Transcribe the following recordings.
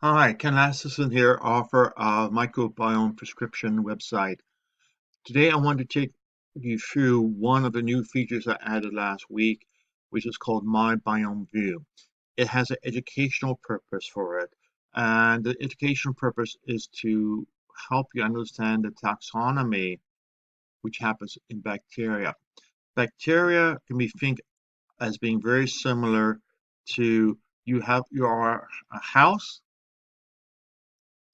Hi, Ken Lasseson here, author of Microbiome Prescription website. Today I want to take you through one of the new features I added last week, which is called My Biome View. It has an educational purpose for it, and the educational purpose is to help you understand the taxonomy which happens in bacteria. Bacteria can be think as being very similar to you are a house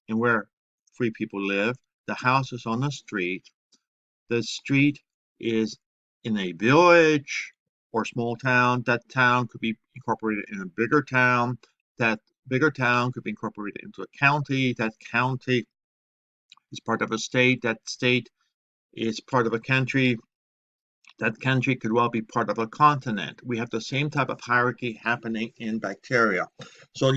and where three people live. The house is on the street. The street is in a village or small town. That town could be incorporated in a bigger town. That bigger town could be incorporated into a county. That county is part of a state. That state is part of a country. That country could well be part of a continent. We have the same type of hierarchy happening in bacteria. So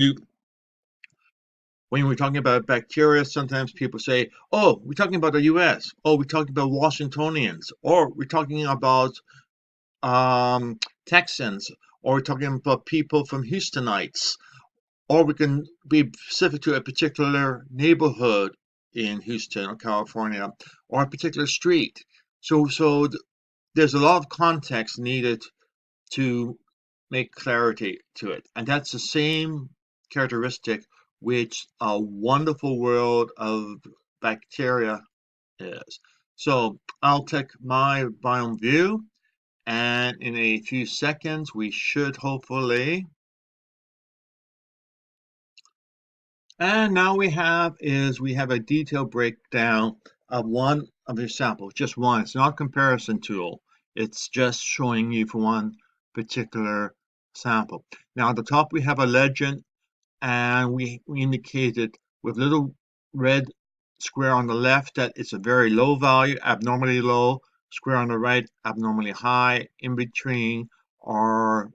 when we're talking about bacteria, sometimes people say, oh, we're talking about the US, oh, we're talking about Washingtonians, or we're talking about Texans, or we're talking about people from Houstonites, or we can be specific to a particular neighborhood in Houston or California, or a particular street. So there's a lot of context needed to make clarity to it. And that's the same characteristic which a wonderful world of bacteria is. So I'll take my biome view, and in a few seconds, we should hopefully. And now we have a detailed breakdown of one of your samples, just one. It's not a comparison tool. It's just showing you for one particular sample. Now at the top we have a legend, and we indicated with little red square on the left that it's a very low value, abnormally low, square on the right, abnormally high, in between are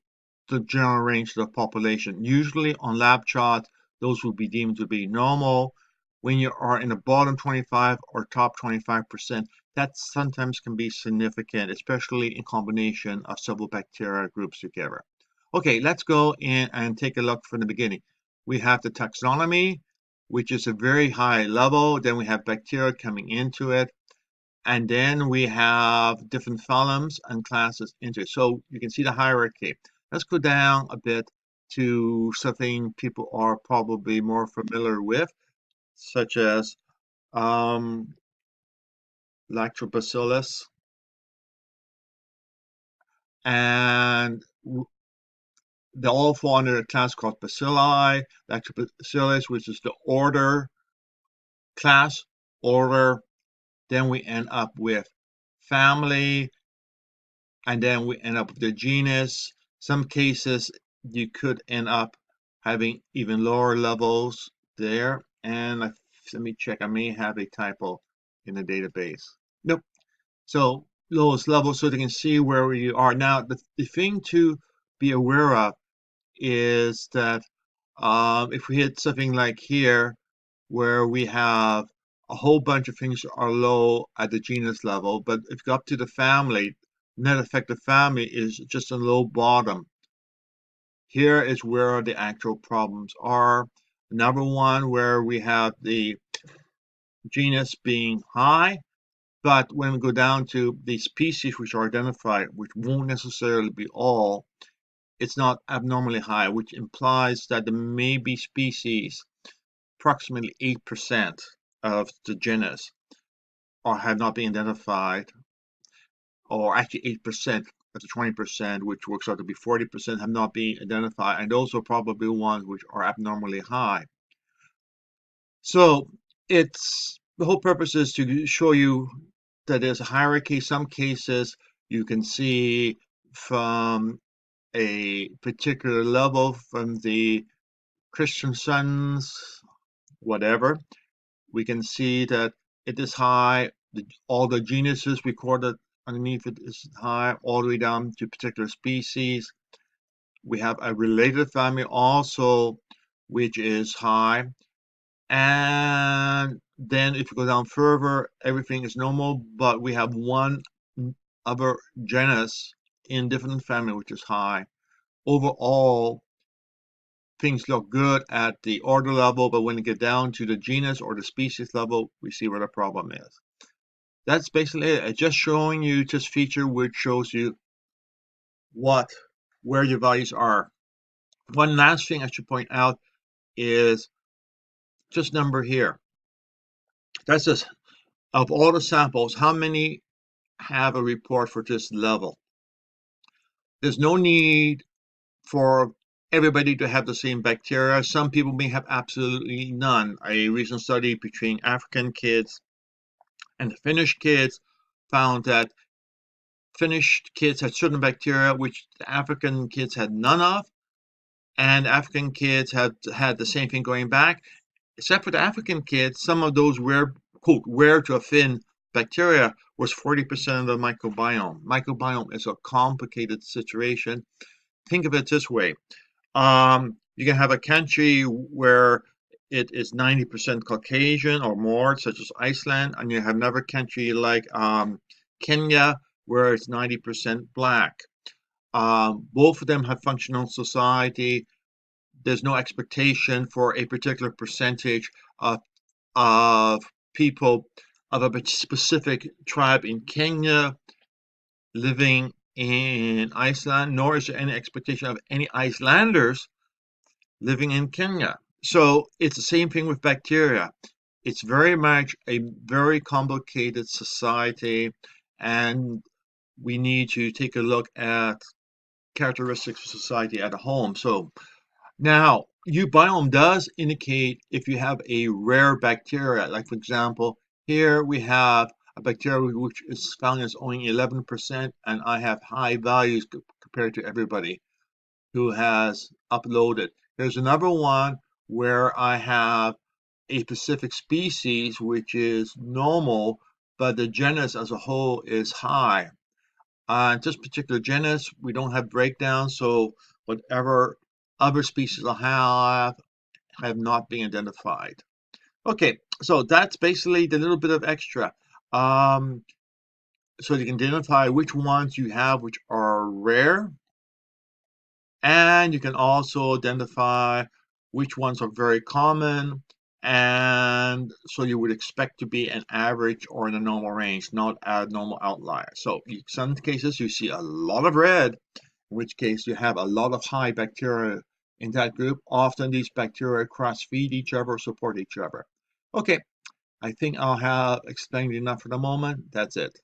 the general range of the population. Usually on lab charts, those will be deemed to be normal. When you are in the bottom 25 or top 25%, that sometimes can be significant, especially in combination of several bacteria groups together. Okay, let's go in and take a look from the beginning. We have the taxonomy, which is a very high level. Then we have bacteria coming into it. And then we have different phylums and classes into it. So you can see the hierarchy. Let's go down a bit to something people are probably more familiar with, such as um, Lactobacillus. And they all fall under a class called Bacilli. Lactobacillus, which is the order, class, order. Then we end up with family, and then we end up with the genus. Some cases you could end up having even lower levels there. And let me check, I may have a typo in the database. Nope. So lowest level, so they can see where we are. Now, the thing to be aware of is that if we hit something like here, where we have a whole bunch of things are low at the genus level, but if you go up to the family, net effective family is just a low bottom. Here is where the actual problems are. Number one, where we have the genus being high, but when we go down to the species which are identified, which won't necessarily be all, it's not abnormally high, which implies that there may be species, approximately 8% of the genus, or have not been identified, or actually 8% of the 20%, which works out to be 40%, have not been identified, and those are probably ones which are abnormally high. So it's the whole purpose is to show you that there's a hierarchy. Some cases you can see from a particular level from the Christian Science, whatever, we can see that it is high. All the genuses recorded underneath it is high, all the way down to particular species. We have a related family also, which is high. And then if you go down further, everything is normal, but we have one other genus in different family, which is high. Overall, things look good at the order level, but when you get down to the genus or the species level, we see where the problem is. That's basically it. It's just showing you this feature which shows you where your values are. One last thing I should point out is this number here. That's just of all the samples, how many have a report for this level? There's no need for everybody to have the same bacteria. Some people may have absolutely none. A recent study between African kids and the Finnish kids found that Finnish kids had certain bacteria which the African kids had none of, and African kids had the same thing going back. Except for the African kids, some of those quote, rare to offend bacteria was 40% of the microbiome. Microbiome is a complicated situation. Think of it this way. You can have a country where it is 90% Caucasian or more, such as Iceland, and you have another country like Kenya, where it's 90% black. Both of them have functional society. There's no expectation for a particular percentage of people of a specific tribe in Kenya living in Iceland, nor is there any expectation of any Icelanders living in Kenya. So it's the same thing with bacteria. It's very much a very complicated society, and we need to take a look at characteristics of society at home. So now, ubiome does indicate if you have a rare bacteria. Like, for example, here we have a bacteria which is found as only 11%, and I have high values compared to everybody who has uploaded. There's another one where I have a specific species which is normal, but the genus as a whole is high. This particular genus, we don't have breakdowns, so whatever other species I have not been identified. Okay, so that's basically the little bit of extra. So you can identify which ones you have which are rare, and you can also identify which ones are very common, and so you would expect to be an average or in a normal range, not a normal outlier. So in some cases you see a lot of red, in which case you have a lot of high bacteria in that group. Often these bacteria cross-feed each other, support each other. Okay, I think I'll have explained enough for the moment. That's it.